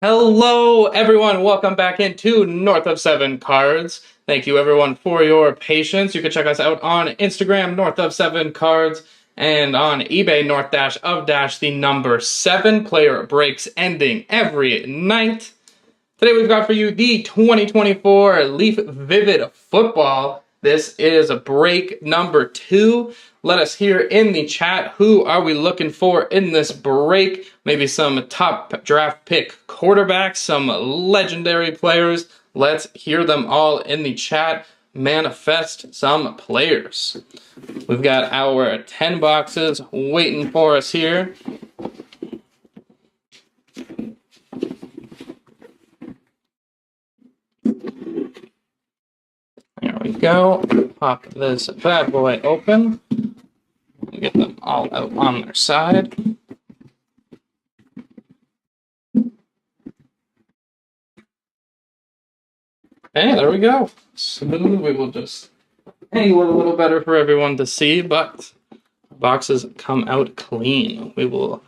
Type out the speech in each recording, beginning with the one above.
Hello, everyone. Welcome back into North of 7 Cards. Thank you, everyone, for your patience. You can check us out on Instagram, North of 7 Cards, and on eBay, the number 7 player breaks ending every night. Today, we've got for you the 2024 Leaf Vivid Football. This is break number 2. Let us hear in the chat, who are we looking for in this break? Maybe some top draft pick quarterbacks, some legendary players. Let's hear them all in the chat. Manifest some players. We've got our 10 boxes waiting for us here. There we go. Pop this bad boy open. Get them all out on their side. Hey, there we go. Smooth. We will just angle it a little better for everyone to see, but boxes come out clean. We will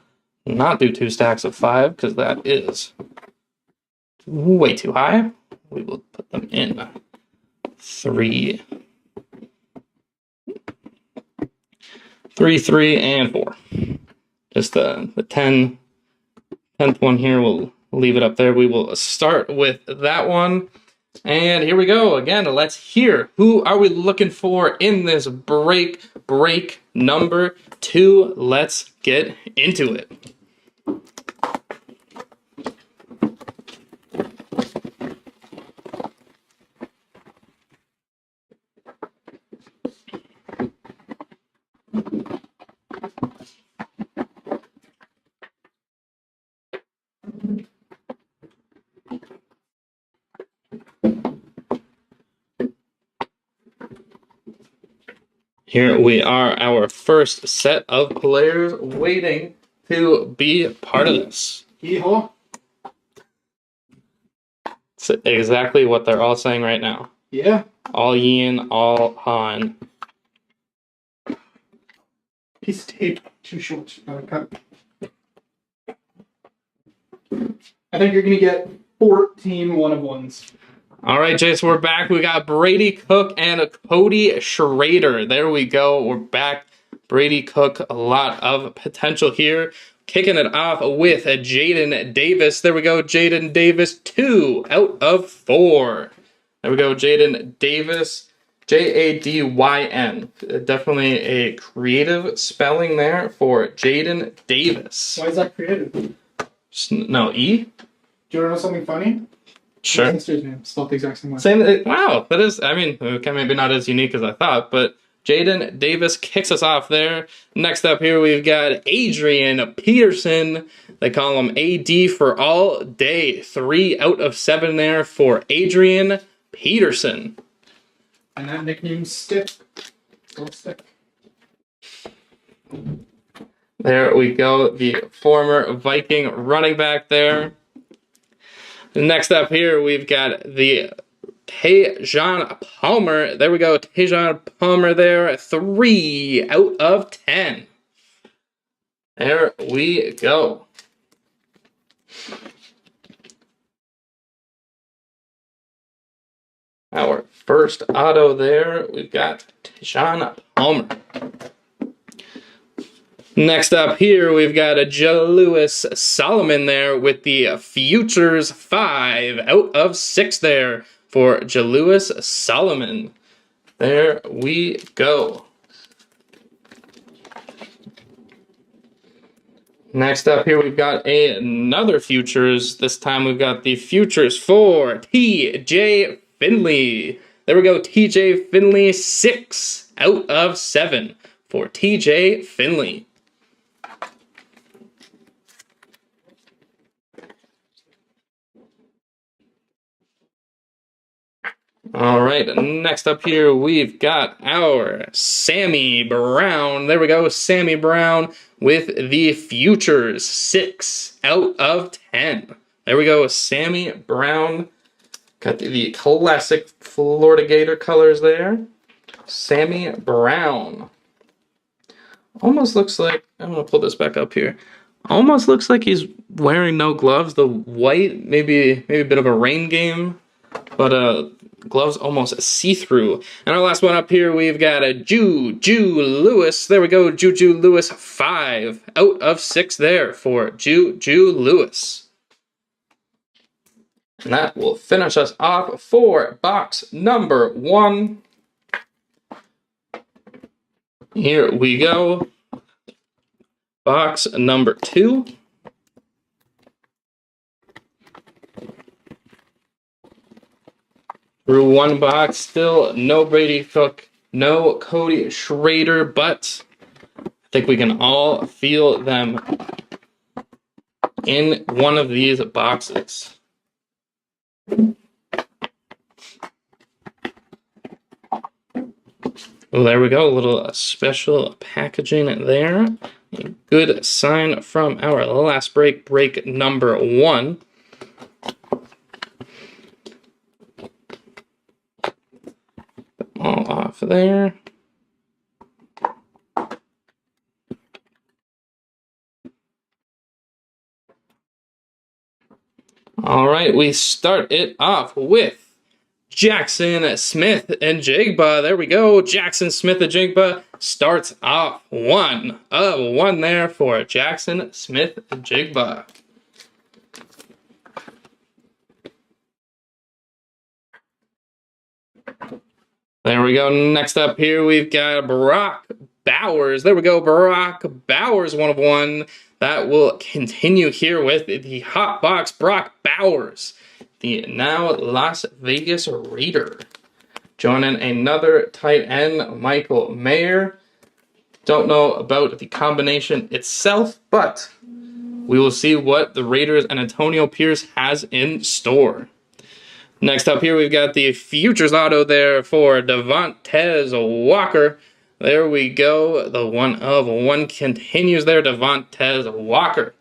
not do 2 stacks of 5 because that is way too high. We will put them in 3, 3, and 4. Just the 10th one here, we'll leave it up there. We will start with that one. And here we go. Again, let's hear, who are we looking for in this break number 2. Let's get into it. Here we are, our first set of players waiting to be part of this. Yeehaw. It's exactly what they're all saying right now. Yeah. All yin, all han. Piece of tape, too short. Cut. I think you're going to get 14 one-of-ones. All right, Jace, we're back. We got Brady Cook and Cody Schrader. There we go. We're back. Brady Cook, a lot of potential here. Kicking it off with Jaden Davis. There we go. Jaden Davis, 2 out of 4. There we go. Jaden Davis, Jadyn. Definitely a creative spelling there for Jaden Davis. Why is that creative? No, E? Do you want to know something funny? Sure. My sister's name, spelled the exact same way. Same. Wow, that is, I mean, okay, maybe not as unique as I thought, but Jaden Davis kicks us off there. Next up here, we've got Adrian Peterson. They call him AD for all day. 3 out of 7 there for Adrian Peterson. And that nickname stick. Don't stick. There we go, the former Viking running back there. Next up here, we've got the Tajon Palmer. There we go, Tajon Palmer there. 3 out of 10. There we go. Our first auto there, we've got Tajon Palmer. Next up here, we've got a Jalewis Solomon there with the Futures 5 out of 6 there for Jalewis Solomon. There we go. Next up here, we've got another Futures. This time we've got the Futures for TJ Finley. There we go, TJ Finley, 6 out of 7 for TJ Finley. All right, next up here, we've got our Sammy Brown. There we go, Sammy Brown with the Futures, 6 out of 10. There we go, Sammy Brown. Got the classic Florida Gator colors there. Sammy Brown. Almost looks like, I'm going to pull this back up here. Almost looks like he's wearing no gloves. The white, maybe a bit of a rain game, but gloves almost see-through. And our last one up here, we've got a Juju Lewis. There we go, Juju Lewis 5 out of 6 there for Juju Lewis. And that will finish us off for box number 1. Here we go. Box number 2. Through one box, still no Brady Cook, no Cody Schrader, but I think we can all feel them in one of these boxes. Well, there we go, a little special packaging there. A good sign from our last break number 1. All off there. All right, we start it off with Jackson Smith-Njigba. There we go. Jackson Smith-Njigba starts off 1 of 1 there for Jackson Smith-Njigba. There we go. Next up here, we've got Brock Bowers. There we go. Brock Bowers, 1 of 1. That will continue here with the Hot Box Brock Bowers, the now Las Vegas Raider. Joining another tight end, Michael Mayer. Don't know about the combination itself, but we will see what the Raiders and Antonio Pierce has in store. Next up here, we've got the Futures Auto there for Devontae Walker. There we go. The 1 of 1 continues there, Devontae Walker.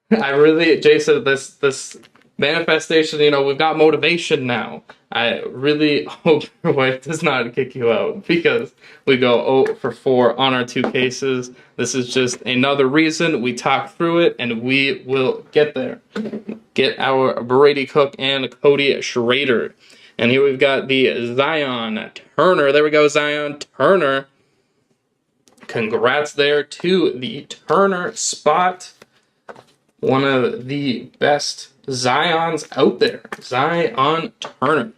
Jason, this manifestation, we've got motivation now. I really hope your wife does not kick you out because we go 0 for 4 on our 2 cases. This is just another reason we talk through it, and we will get there. Get our Brady Cook and Cody Schrader. And here we've got the Zion Turner. There we go, Zion Turner. Congrats there to the Turner spot. One of the best Zions out there. Zion Turner.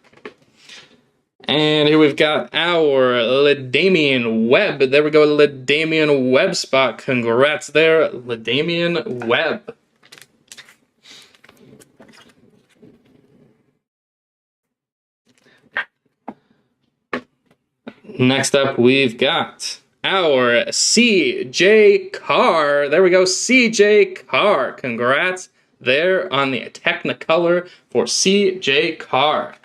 And here we've got our LaDamian Webb. There we go, LaDamian Webb spot. Congrats there, LaDamian Webb. Next up, we've got our CJ Carr. There we go, CJ Carr. Congrats there on the Technicolor for CJ Carr.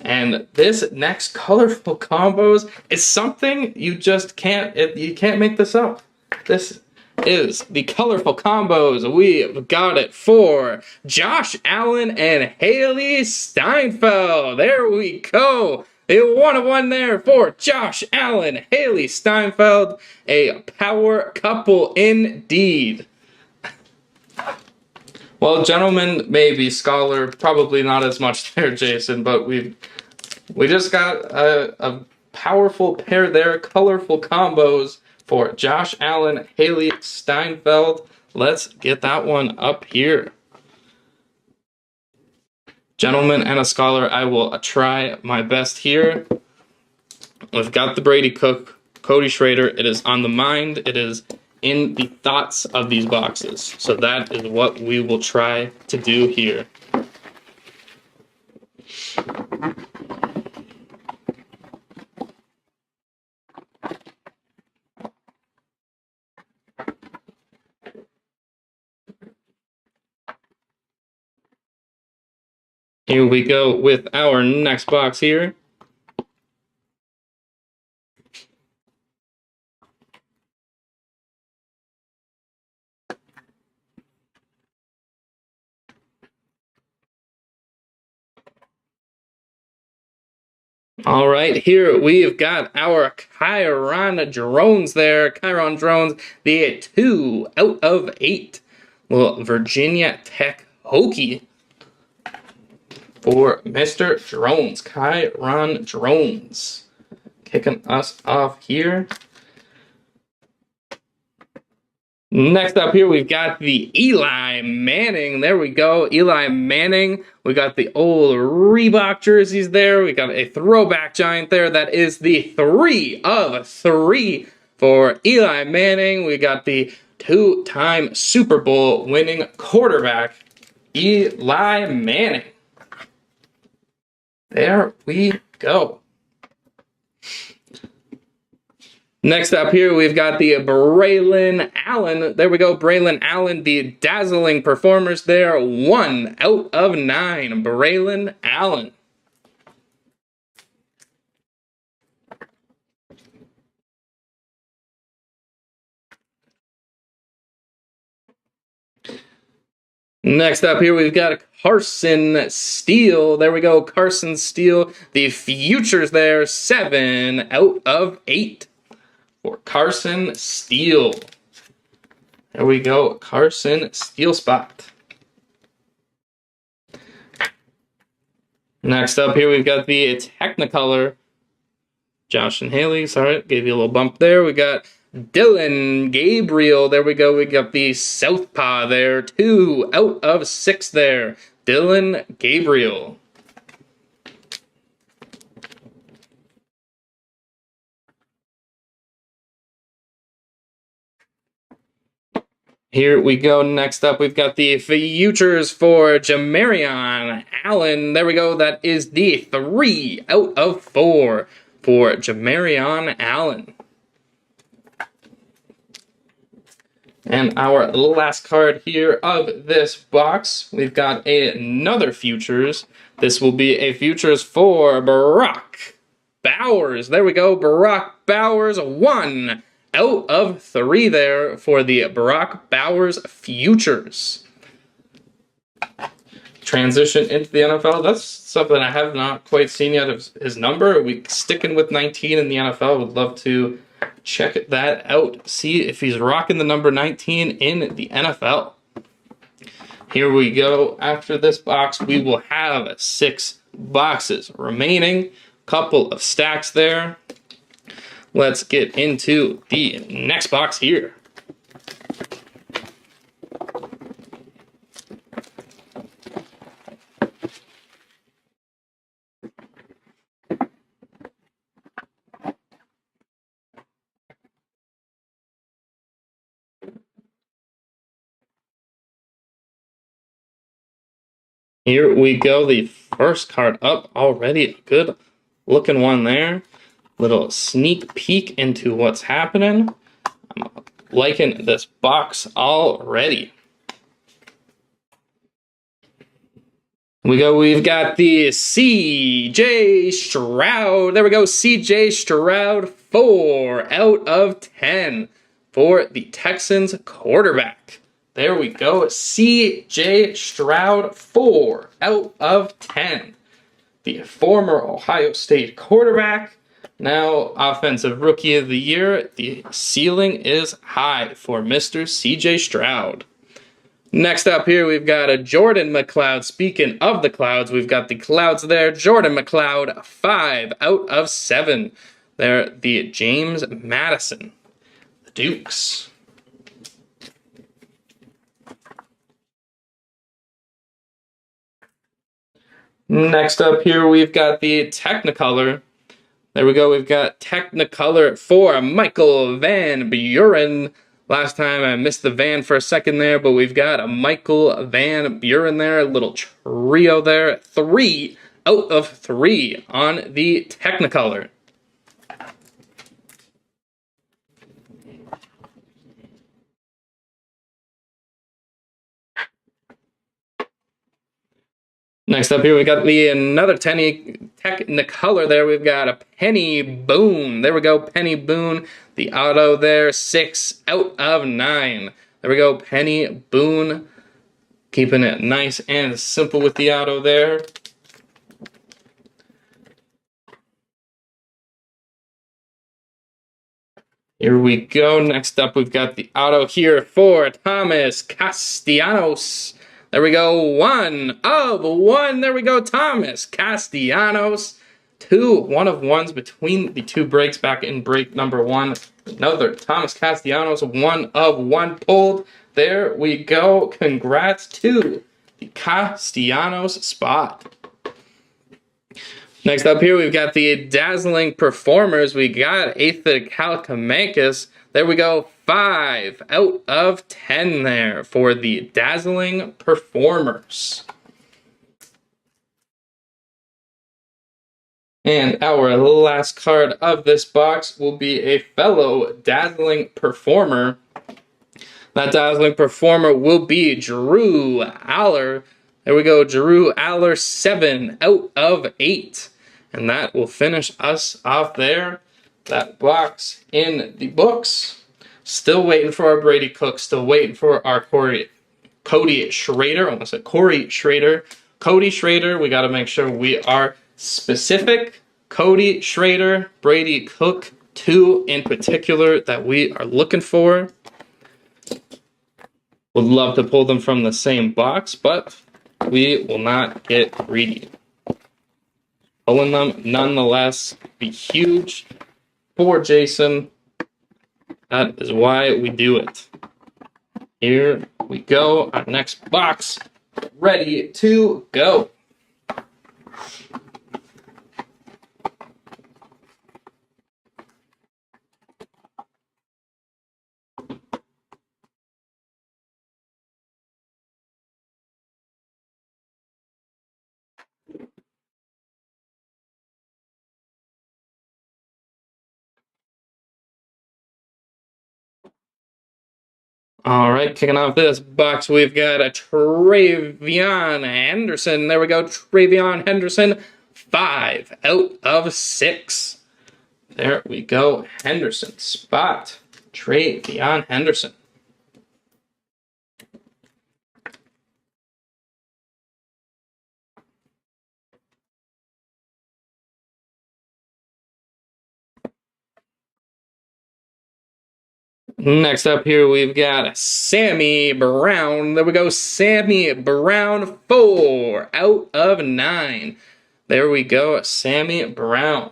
And this next colorful combos is something you just can't make this up. This is the colorful combos. We've got it for Josh Allen and Haley Steinfeld. There we go. A 1 of 1 there for Josh Allen, Haley Steinfeld. A power couple indeed. Well, gentlemen, maybe. Scholar, probably not as much there, Jason, but we just got a powerful pair there. Colorful combos for Josh Allen, Haley Steinfeld. Let's get that one up here. Gentlemen and a scholar, I will try my best here. We've got the Brady Cook, Cody Schrader. It is on the mind. It is in the thoughts of these boxes. So that is what we will try to do here. Here we go with our next box here. All right, here we've got our Chiron drones there. Chiron drones, the 2 out of 8. Well, Virginia Tech Hokie for Mr. Drones. Chiron drones. Kicking us off here. Next up here, we've got the Eli Manning. There we go, Eli Manning. We got the old Reebok jerseys there. We got a throwback giant there. That is the 3 of 3 for Eli Manning. We got the 2-time Super Bowl winning quarterback, Eli Manning. There we go. Next up here, we've got the Braylon Allen. There we go, Braylon Allen, the dazzling performers there. 1 out of 9, Braylon Allen. Next up here, we've got Carson Steele. There we go, Carson Steele. The futures there, 7 out of 8. For Carson Steele. There we go, Carson Steele spot. Next up here, we've got the Technicolor. Josh and Haley, sorry, gave you a little bump there. We got Dylan Gabriel. There we go, we got the Southpaw there. 2 out of 6 there. Dylan Gabriel. Here we go. Next up, we've got the futures for Jamarion Allen. There we go. That is the 3 out of 4 for Jamarion Allen. And our last card here of this box, we've got another futures. This will be a futures for Brock Bowers. There we go. Brock Bowers, 1 out of 3 there for the Brock Bowers futures. Transition into the NFL. That's something I have not quite seen yet of his number. We sticking with 19 in the NFL. Would love to check that out. See if he's rocking the number 19 in the NFL. Here we go. After this box, we will have 6 boxes remaining. Couple of stacks there. Let's get into the next box here. Here we go, the first card up already. A good looking one there. Little sneak peek into what's happening. I'm liking this box already. We've got the C.J. Stroud. There we go, C.J. Stroud, 4 out of 10 for the Texans quarterback. There we go, C.J. Stroud, 4 out of 10. The former Ohio State quarterback, now Offensive Rookie of the Year. The ceiling is high for Mr. C.J. Stroud. Next up here, we've got a Jordan McLeod. Speaking of the clouds, we've got the clouds there. Jordan McLeod, 5 out of 7. There, the James Madison, the Dukes. Next up here, we've got the Technicolor. There we go, we've got Technicolor for Michael Van Buren. Last time I missed the Van for a second there, but we've got a Michael Van Buren there, a little trio there. 3 out of 3 on the Technicolor. Next up here, we got another Technicolor there. We've got a Penny Boone. There we go, Penny Boone. The auto there, 6 out of 9. There we go, Penny Boone. Keeping it nice and simple with the auto there. Here we go. Next up, we've got the auto here for Thomas Castellanos. There we go. 1 of 1. There we go. Thomas Castellanos. 2 1-of-1s between the two breaks back in break number 1. Another Thomas Castellanos 1-of-1 pulled. There we go. Congrats to the Castellanos spot. Next up here, we've got the Dazzling Performers. We got Aether Calcamancus. There we go. 5 out of 10 there for the Dazzling Performers. And our last card of this box will be a fellow Dazzling Performer. That Dazzling Performer will be Drew Aller. There we go, Drew Aller, 7 out of 8. And that will finish us off there. That box in the books. Still waiting for our Brady Cook. Still waiting for our Cody Schrader. I almost said Corey Schrader. Cody Schrader. We got to make sure we are specific. Cody Schrader, Brady Cook, 2 in particular that we are looking for. Would love to pull them from the same box, but we will not get greedy. Pulling them nonetheless be huge for Jason. That is why we do it. Here we go. Our next box ready to go. All right, kicking off this box, we've got a Travion Henderson. There we go, Travion Henderson, 5 out of 6. There we go, Henderson spot. Travion Henderson. Next up here, we've got Sammy Brown. There we go, Sammy Brown, 4 out of 9. There we go, Sammy Brown.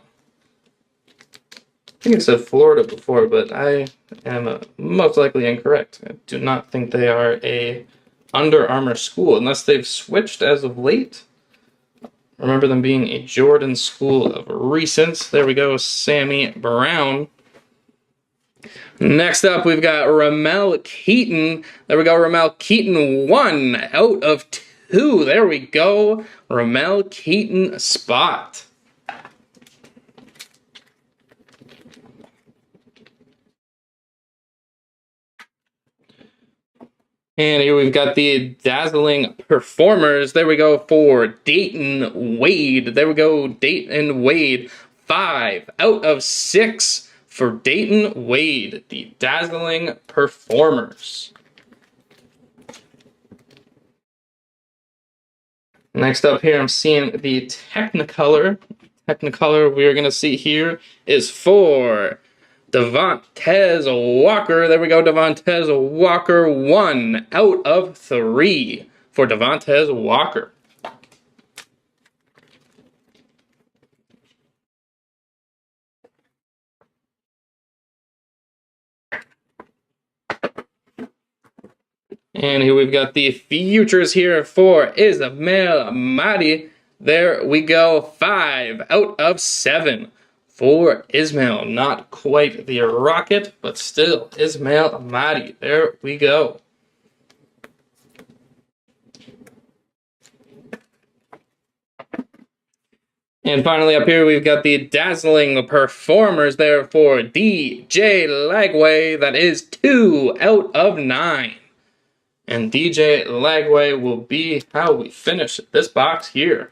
I think it said Florida before, but I am most likely incorrect. I do not think they are a Under Armour school, unless they've switched as of late. Remember them being a Jordan school of recent. There we go, Sammy Brown. Next up, we've got Ramel Keaton. There we go, Ramel Keaton, 1 out of 2. There we go, Ramel Keaton spot. And here we've got the Dazzling Performers. There we go for Dayton Wade. There we go, Dayton Wade, 5 out of 6. For Dayton Wade, the Dazzling Performers. Next up here, I'm seeing the Technicolor. Technicolor we are going to see here is for Devontae Walker. There we go, Devontae Walker, 1 out of 3 for Devontae Walker. And here we've got the futures here for Ismail Mahdi. There we go, 5 out of 7 for Ismail. Not quite the Rocket, but still Ismail Mahdi. There we go. And finally up here, we've got the Dazzling Performers there for DJ Lagway. That is 2 out of 9. And DJ Lagway will be how we finish this box here.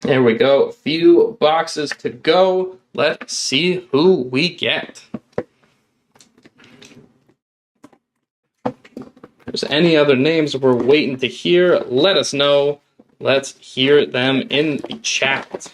There we go. A few boxes to go. Let's see who we get. If there's any other names we're waiting to hear, let us know. Let's hear them in the chat.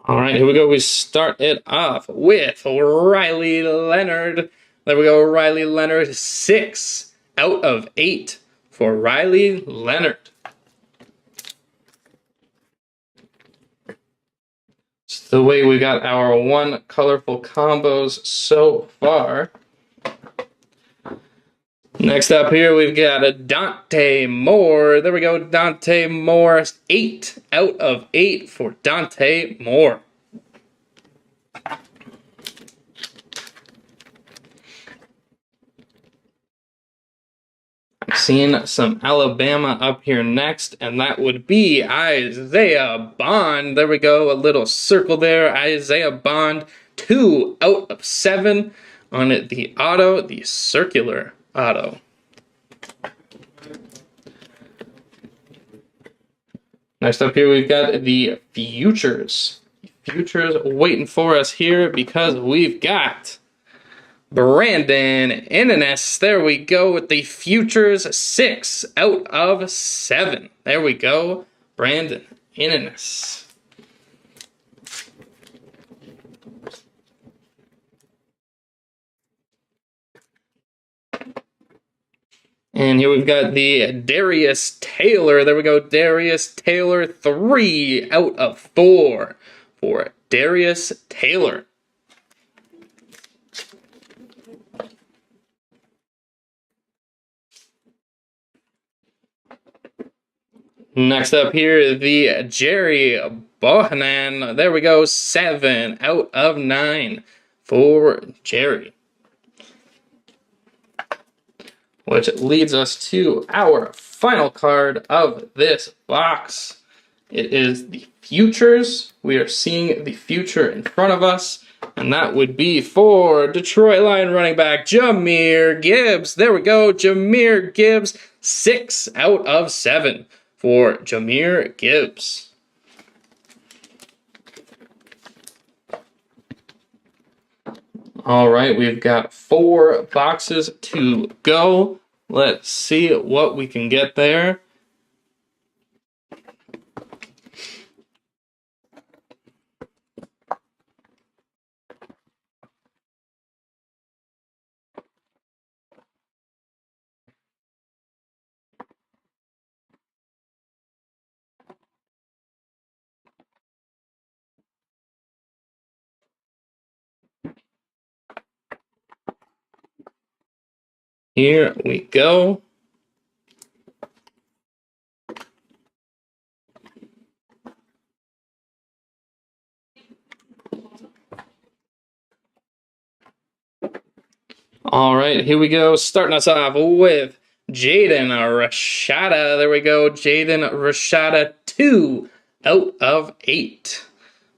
All right, here we go. We start it off with Riley Leonard. There we go, Riley Leonard, 6 out of 8 for Riley Leonard. It's the way we got our one colorful combos so far. Next up here, we've got a Dante Moore. There we go, Dante Moore, 8 out of 8 for Dante Moore. I'm seeing some Alabama up here next, and that would be Isaiah Bond. There we go, a little circle there. Isaiah Bond, 2 out of 7 on the auto, the circular auto. Next up here, we've got the Futures. Futures waiting for us here because we've got Brandon Innes. There we go with the Futures, 6 out of 7. There we go, Brandon Innes. And here we've got the Darius Taylor. There we go, Darius Taylor, 3 out of 4 for Darius Taylor. Next up here, the Jerry Bohanon. There we go, 7 out of 9 for Jerry. Which leads us to our final card of this box. It is the Futures. We are seeing the future in front of us, and that would be for Detroit Lion running back Jahmyr Gibbs. There we go, Jahmyr Gibbs, 6 out of 7 for Jahmyr Gibbs. All right, we've got 4 boxes to go. Let's see what we can get there. Here we go. All right, here we go. Starting us off with Jaden Rashada. There we go, Jaden Rashada, 2 out of 8.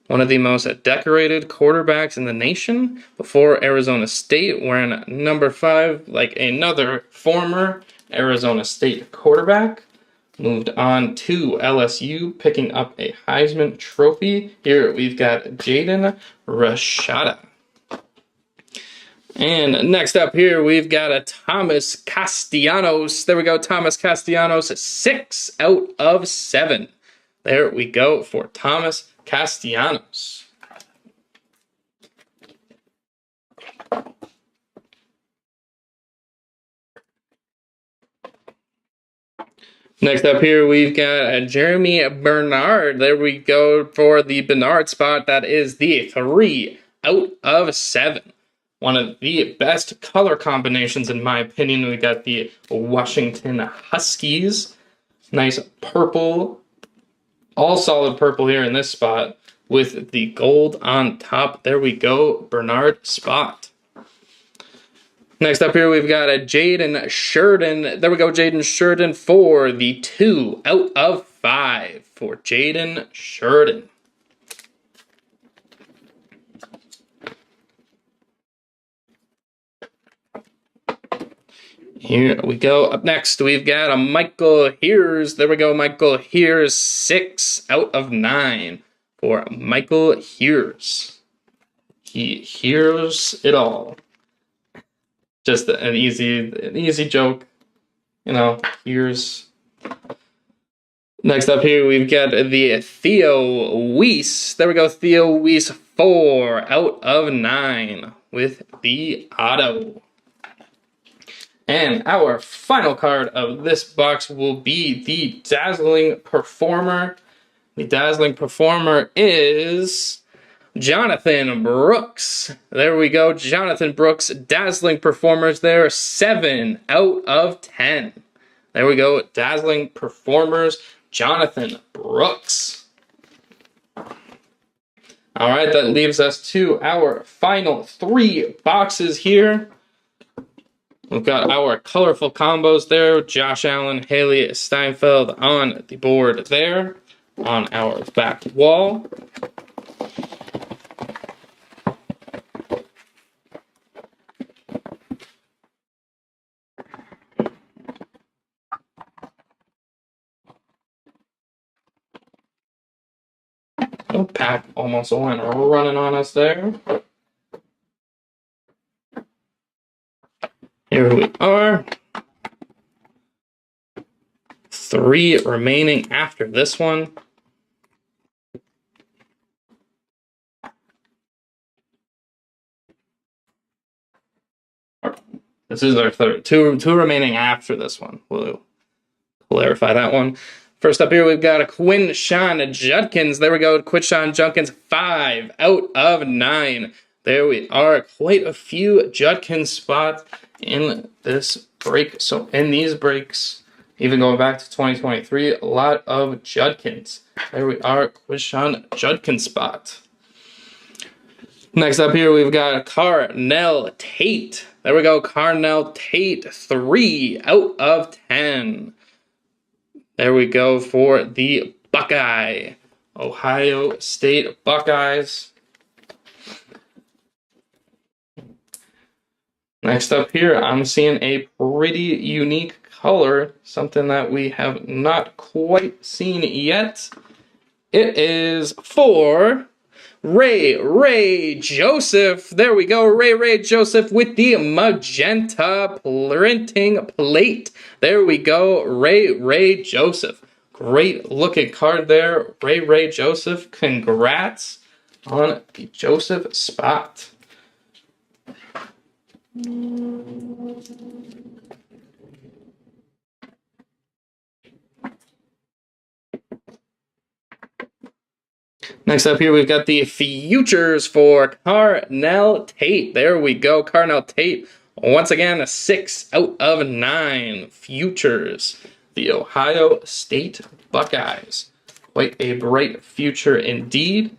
One of the most decorated quarterbacks in the nation before Arizona State, wearing number 5 like another former Arizona State quarterback. Moved on to LSU, picking up a Heisman Trophy. Here we've got Jaden Rashada. And next up here, we've got a Thomas Castellanos. There we go, Thomas Castellanos, 6 out of 7. There we go for Thomas Castellanos. Next up here, we've got Jeremy Bernard. There we go for the Bernard spot. That is the 3 out of 7. One of the best color combinations, in my opinion. We got the Washington Huskies. Nice purple. All solid purple here in this spot with the gold on top. There we go, Bernard spot. Next up here, we've got a Jaden Sheridan. There we go, Jaden Sheridan for the 2 out of 5 for Jaden Sheridan. Here we go. Up next, we've got a Michael Hears. There we go, Michael Hears, 6 out of 9 for Michael Hears. He hears it all. Just an easy joke, you know. Hears Next up here, we've got the Theo Weiss. There we go, Theo Weiss 4 out of 9 with the auto. And our final card of this box will be the Dazzling Performer. The Dazzling Performer is Jonathan Brooks. There we go, Jonathan Brooks, Dazzling Performers there, 7 out of 10. There we go, Dazzling Performers, Jonathan Brooks. All right, that leaves us to our final 3 boxes here. We've got our colorful combos there. Josh Allen, Haley Steinfeld on the board there on our back wall. Oh, pack almost went running on us there. Here we are. 3 remaining after this one. This is our third. Two remaining after this one. We'll clarify that one. First up here, we've got a Quinshon Judkins. There we go, Quinshon Judkins, 5 out of 9. There we are. Quite a few Judkins spots in this break. So in these breaks, even going back to 2023, a lot of Judkins. There we are, Quinshon Judkins spot. Next up here, we've got Carnell Tate. There we go, Carnell Tate, 3 out of 10. There we go for the Buckeye. Ohio State Buckeyes. Next up here, I'm seeing a pretty unique color, something that we have not quite seen yet. It is for Ray Joseph. There we go, Ray Joseph with the magenta printing plate. There we go, Ray Joseph. Great looking card there, Ray Joseph. Congrats on the Joseph spot. Next up here, we've got the futures for Carnell Tate. There we go, Carnell Tate. Once again, a 6 out of 9 futures. The Ohio State Buckeyes. Quite a bright future indeed.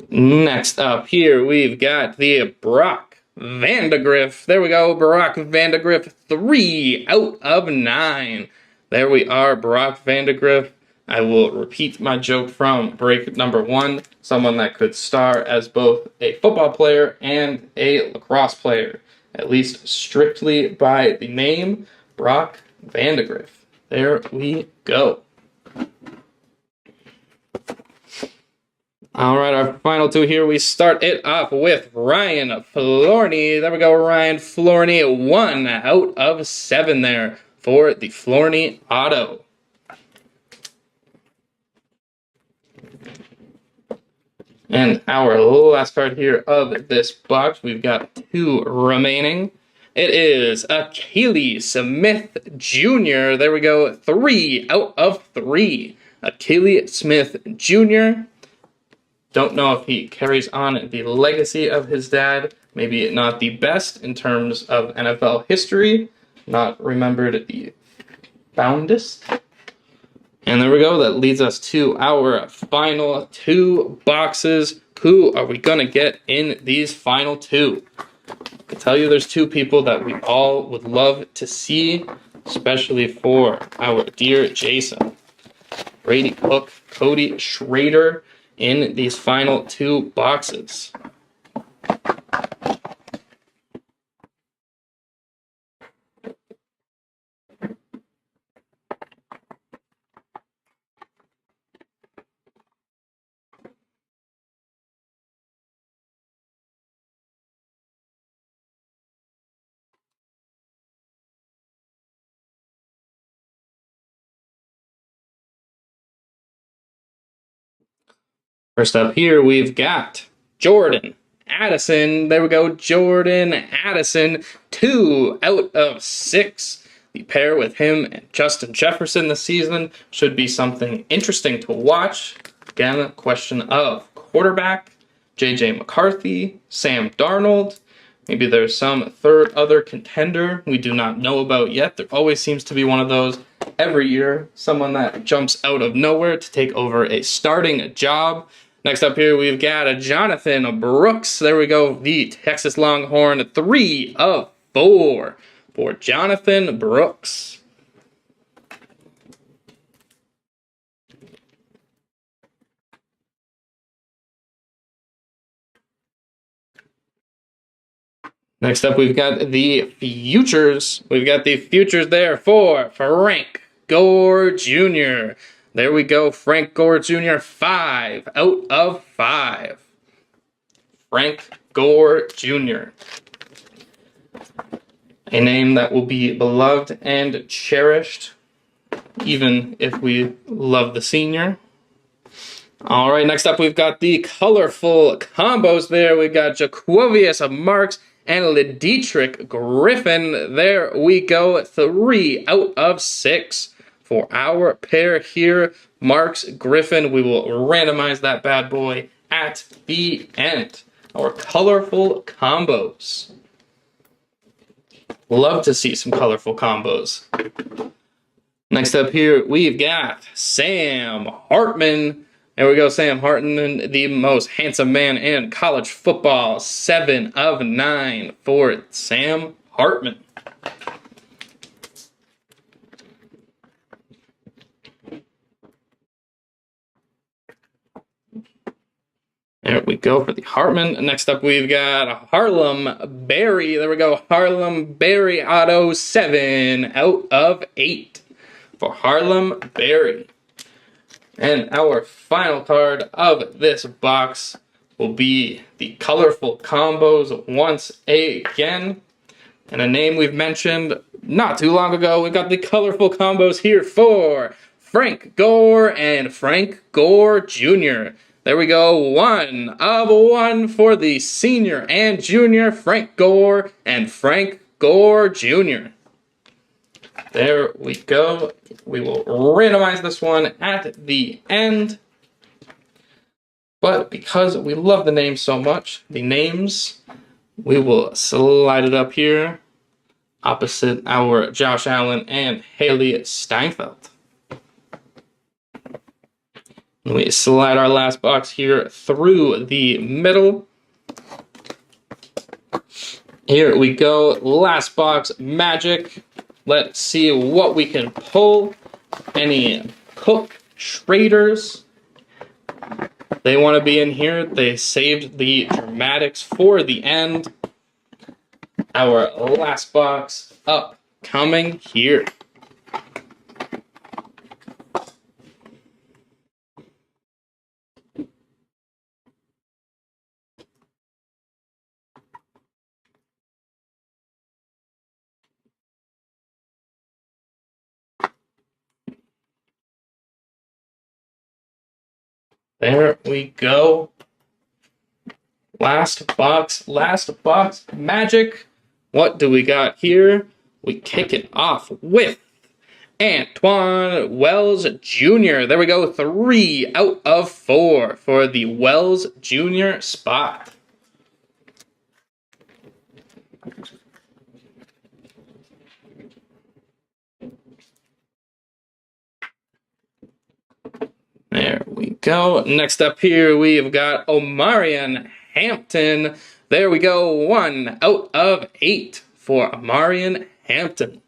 Next up here, we've got the Brock Vandagriff. There we go, Brock Vandagriff, 3 out of 9. There we are, Brock Vandagriff. I will repeat my joke from break number 1. Someone that could star as both a football player and a lacrosse player. At least strictly by the name, Brock Vandagriff. There we go. All right, our final 2 here. We start it off with Ryan Florney. There we go, Ryan Florney, 1 out of 7 there for the Florney auto. And our last card here of this box, we've got 2 remaining. It is Akili Smith Jr. There we go, 3 out of 3. Akili Smith Jr. Don't know if he carries on the legacy of his dad. Maybe not the best in terms of NFL history. Not remembered the foundest. And there we go. That leads us to our final 2 boxes. Who are we going to get in these final 2? I can tell you there's 2 people that we all would love to see, especially for our dear Jason. Brady Cook, Cody Schrader in these final 2 boxes. First up here, we've got Jordan Addison. There we go, Jordan Addison. 2 out of 6. The pair with him and Justin Jefferson this season should be something interesting to watch. Again, a question of quarterback, J.J. McCarthy, Sam Darnold. Maybe there's some third other contender we do not know about yet. There always seems to be one of those every year, someone that jumps out of nowhere to take over a starting job. Next up here, we've got a Jonathan Brooks. There we go, the Texas Longhorn, 3 of 4 for Jonathan Brooks. Next up, we've got the futures. We've got the futures there for Frank Gore Jr. There we go, Frank Gore Jr., 5 out of 5. Frank Gore Jr. A name that will be beloved and cherished, even if we love the senior. All right, next up, we've got the colorful combos there. We've got Jaquavius Marks and Ledietrich Griffin. There we go, 3 out of 6 for our pair here. Marks, Griffin, we will randomize that bad boy at the end. Our colorful combos. Love to see some colorful combos. Next up here, we've got Sam Hartman. There we go, Sam Hartman, the most handsome man in college football. 7 of 9 for Sam Hartman. There we go for the Hartman. Next up, we've got Harlem Berry. There we go, Harlem Berry auto, 7 out of 8 for Harlem Berry. And our final card of this box will be the colorful combos once again. And a name we've mentioned not too long ago. We've got the colorful combos here for Frank Gore and Frank Gore Jr. There we go, 1 of 1 for the senior and junior, Frank Gore and Frank Gore Jr. There we go. We will randomize this one at the end. But because we love the names so much, the names, we will slide it up here opposite our Josh Allen and Haley Steinfeld. And we slide our last box here through the middle. Here we go, last box, Magic. Let's see what we can pull. Any Cook Schraders. They want to be in here. They saved the dramatics for the end. Our last box upcoming here. There we go. Last box, Magic. What do we got here? We kick it off with Antoine Wells Jr. There we go, 3 out of 4 for the Wells Jr. spot. There we go. Next up here, we've got Omarion Hampton. There we go, 1 out of 8 for Omarion Hampton.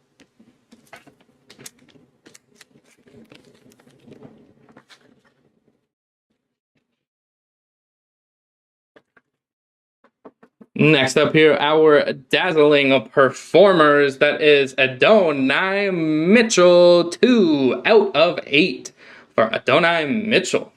Next up here, our dazzling performers. That is Adonai Mitchell, 2 out of 8 for Adonai Mitchell.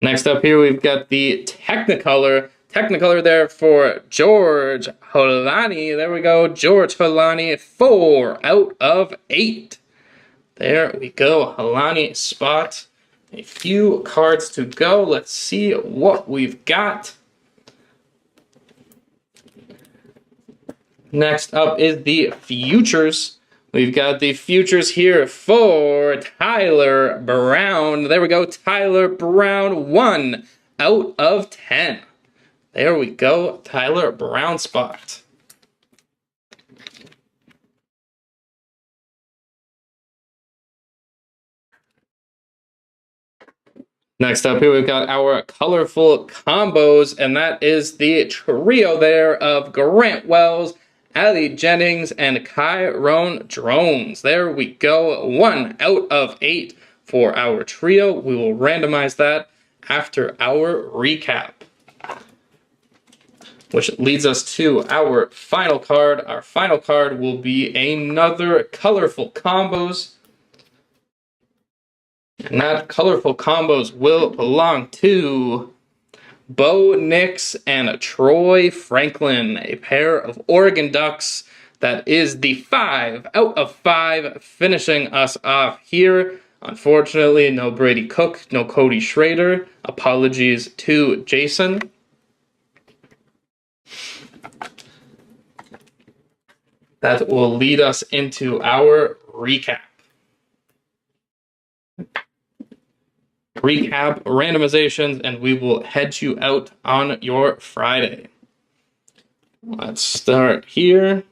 Next up here, we've got the Technicolor Technicolor there for George Holani. There we go. George Holani, 4 out of 8. There we go. Holani spot. A few cards to go. Let's see what we've got. Next up is the Futures. We've got the Futures here for Tyler Brown. There we go. Tyler Brown, 1 out of 10. There we go, Tyler Brown spot. Next up here, we've got our colorful combos, and that is the trio there of Grant Wells, Ali Jennings, and Kyron Drones. There we go, 1 out of 8 for our trio. We will randomize that after our recap. Which leads us to our final card. Our final card will be another colorful combos. And that colorful combos will belong to Bo Nix and Troy Franklin, a pair of Oregon Ducks. That is the 5 out of 5 finishing us off here. Unfortunately, no Brady Cook, no Cody Schrader. Apologies to Jason. That will lead us into our recap. Recap, randomizations, and we will head you out on your Friday. Let's start here.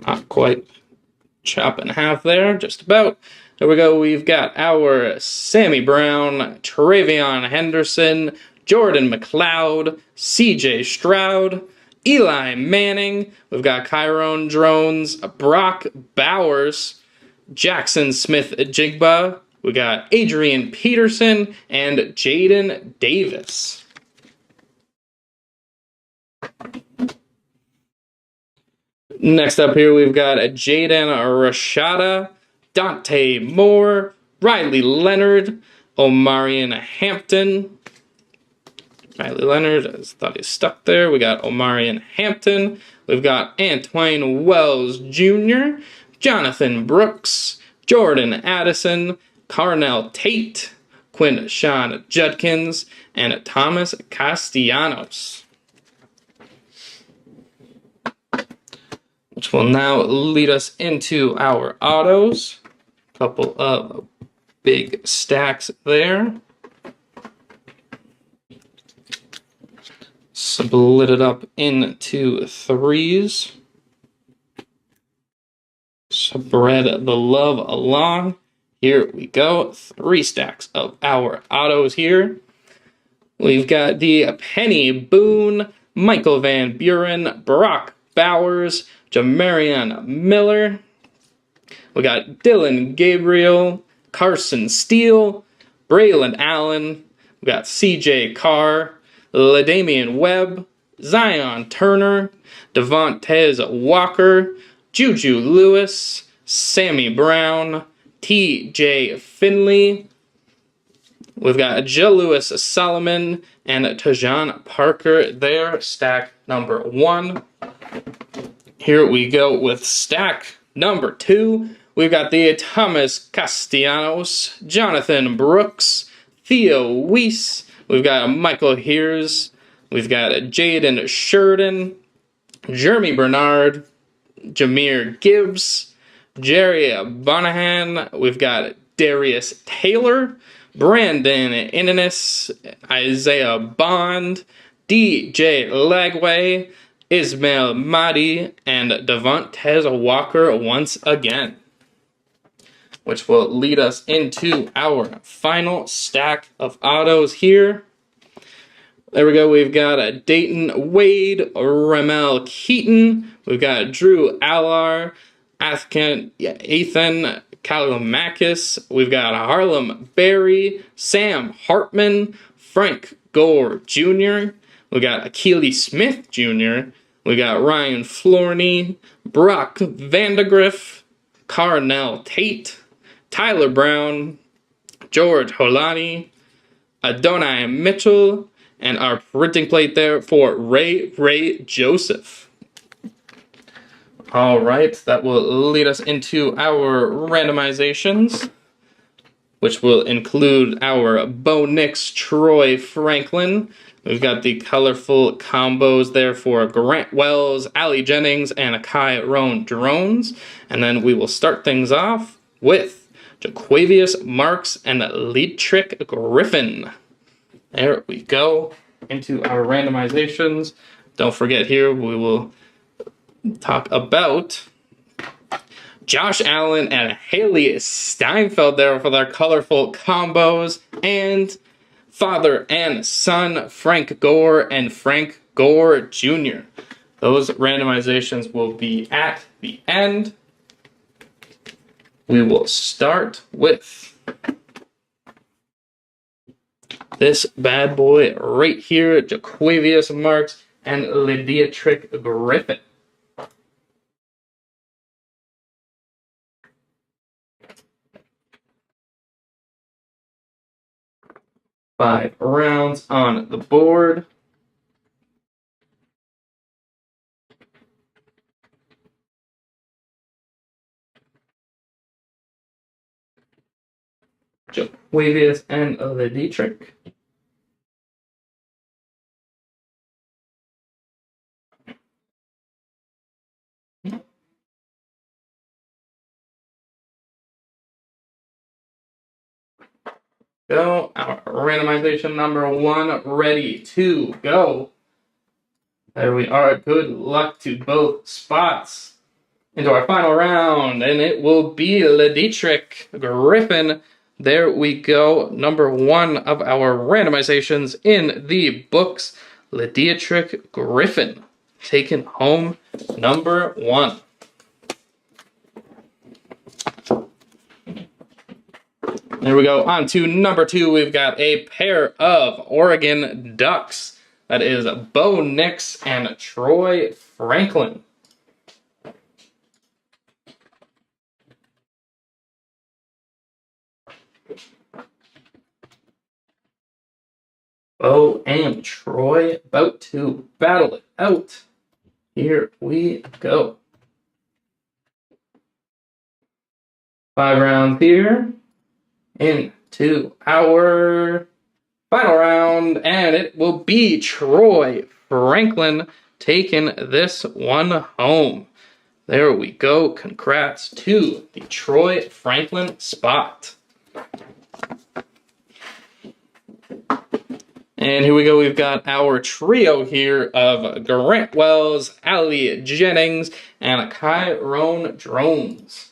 Not quite chop in half there, just about. There we go. We've got our Sammy Brown, Travion Henderson, Jordan McLeod, CJ Stroud, Eli Manning. We've got Kyron Drones, Brock Bowers, Jackson Smith-Jigba. We got Adrian Peterson and Jaden Davis. Next up here, we've got Jaden Rashada, Dante Moore, Riley Leonard, Omarion Hampton. Riley Leonard, I thought he stuck there. We got Omarion Hampton. We've got Antwine Wells Jr., Jonathan Brooks, Jordan Addison, Carnell Tate, Quinn Sean Judkins, and Thomas Castellanos. Which will now lead us into our autos. Couple of big stacks there. Split it up into threes. Spread the love along. Here we go. 3 stacks of our autos here. We've got the Penny Boone, Michael Van Buren, Brock Bowers, Jamarion Miller. We got Dylan Gabriel, Carson Steele, Braylon Allen. We got CJ Carr, LaDamian Webb, Zion Turner, Devontae Walker, Juju Lewis, Sammy Brown, TJ Finley. We've got Jill Lewis Solomon and Tajon Parker there, stack number 1. Here we go with stack number 2. We've got the Thomas Castellanos, Jonathan Brooks, Theo Weiss. We've got Michael Hears. We've got Jaden Sheridan, Jeremy Bernard, Jameer Gibbs, Jerry Bonahan. We've got Darius Taylor, Brandon Innes, Isaiah Bond, DJ Lagway, Ismail Mahdi, and Devontae Walker once again. Which will lead us into our final stack of autos here. There we go. We've got Dayton Wade, Ramel Keaton. We've got Drew Allar, Ethan Kalimakis. We've got Harlem Berry, Sam Hartman, Frank Gore Jr. We got Akili Smith Jr. We got Ryan Florney, Brock Vandegrift, Carnell Tate, Tyler Brown, George Holani, Adonai Mitchell, and our printing plate there for Ray Joseph. All right, that will lead us into our randomizations, which will include our Bo Nix Troy Franklin. We've got the colorful combos there for Grant Wells, Allie Jennings, and Akai Roan Drones. And then we will start things off with Jaquavius Marks and Leatrick Griffin. There we go into our randomizations. Don't forget here, we will talk about Josh Allen and Haley Steinfeld there for their colorful combos, and father and son Frank Gore and Frank Gore Jr. Those randomizations will be at the end. We will start with this bad boy right here, Jaquavius Marks and Leatrick Griffin. Five rounds on the board. Jaquavius and Leatrick. Go. Our randomization number 1 ready to go. There we are. Good luck to both spots. Into our final round, and it will be Leatrick Griffin. There we go. Number 1 of our randomizations in the books. Leatrick Griffin taking home number 1. There we go. On to number 2. We've got a pair of Oregon Ducks. That is Bo Nix and Troy Franklin. Bo and Troy about to battle it out. Here we go. 5 rounds here. Into our final round, and it will be Troy Franklin taking this one home. There we go. Congrats to the Troy Franklin spot. And here we go. We've got our trio here of Grant Wells, Allie Jennings, and Akai Roan Drones.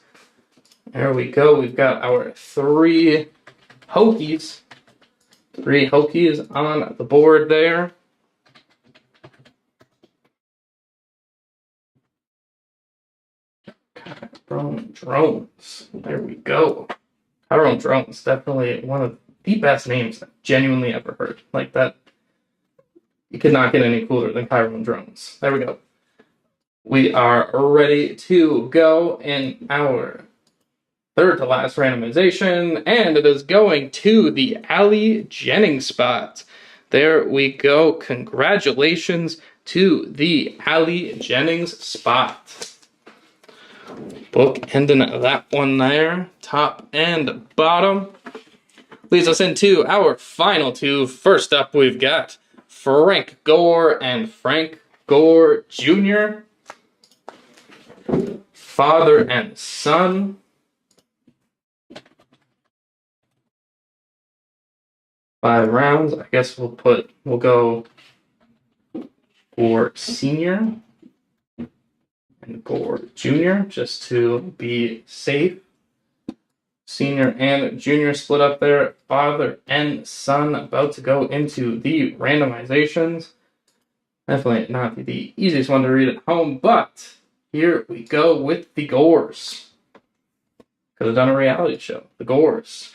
There we go. We've got our 3 Hokies. 3 Hokies on the board there. Chiron Drones. There we go. Chiron Drones. Definitely one of the best names I've genuinely ever heard. Like that. You could not get any cooler than Chiron Drones. There we go. We are ready to go in our 3rd to last randomization, and it is going to the Allie Jennings spot. There we go. Congratulations to the Allie Jennings spot. Book ending that one there, top and bottom. Leads us into our final 2. First up, we've got Frank Gore and Frank Gore Jr. Father and son. Five rounds. I guess we'll go Gore Senior and Gore Jr. just to be safe. Senior and Junior split up there. Father and son about to go into the randomizations. Definitely not the easiest one to read at home, but here we go with the Gores. Could have done a reality show. The Gores.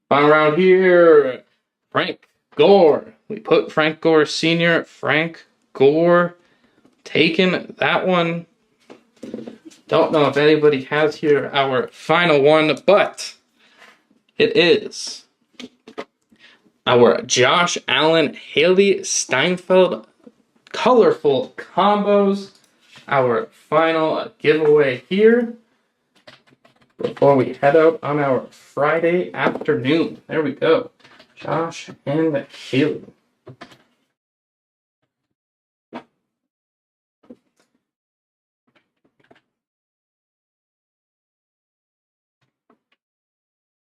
Final round here. Frank Gore. We put Frank Gore Sr. Frank Gore taking that one. Don't know if anybody has here our final one, but it is our Josh Allen, Haley Steinfeld colorful combos. Our final giveaway here before we head out on our Friday afternoon. There we go. Josh and Haley.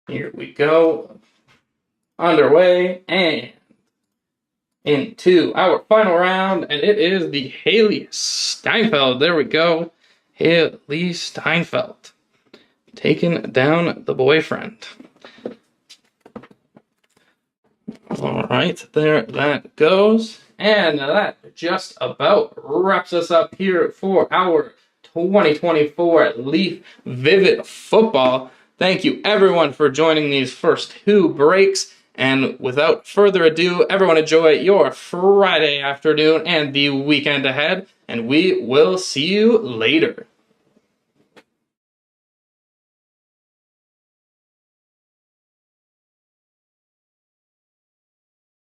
Here we go. Underway and into our final round, and it is the Haley Steinfeld. There we go. Haley Steinfeld taking down the boyfriend. All right, there that goes. And that just about wraps us up here for our 2024 Leaf Vivid Football. Thank you, everyone, for joining these first two breaks. And without further ado, everyone enjoy your Friday afternoon and the weekend ahead. And we will see you later.